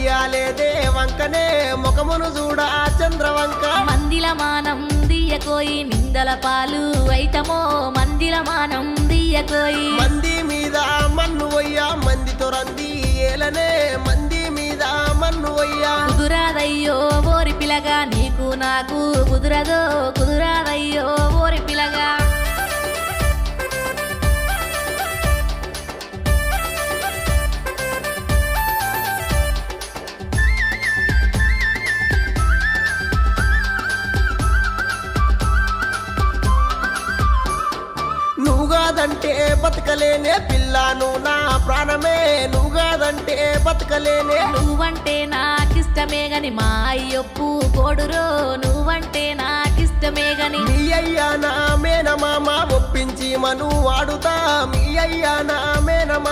ఉయ్యాలేదే వంకనే ముఖమును చూడ చంద్రవంక మందిల మానం దియ్యకోయి నిందల పాలు అయితమో మందిల మానం దియ్యకోయి మంది మీద మన్ను వయ్యా మందితో రంది ఏలనే మంది మీద మన్ను వయ్యా కుదురాదయ్యో ఓరి పిలగా నీకు నాకు కుదురదో కుదురాదయ్యో ఓరి పిలగా నువ్వుగాదంటే బతకలేనే పిల్లను నా ప్రాణమే నువ్వుగాదంటే బతకలేనే నువ్వంటే నాకిష్టమే గని మా అయ్యొప్పు కోడురో నువ్వంటే నాకిష్టమే గని మీ అయ్యా నా మేనమామ ఒప్పించి మను వాడుతా మీ అయ్యా నా మేనమా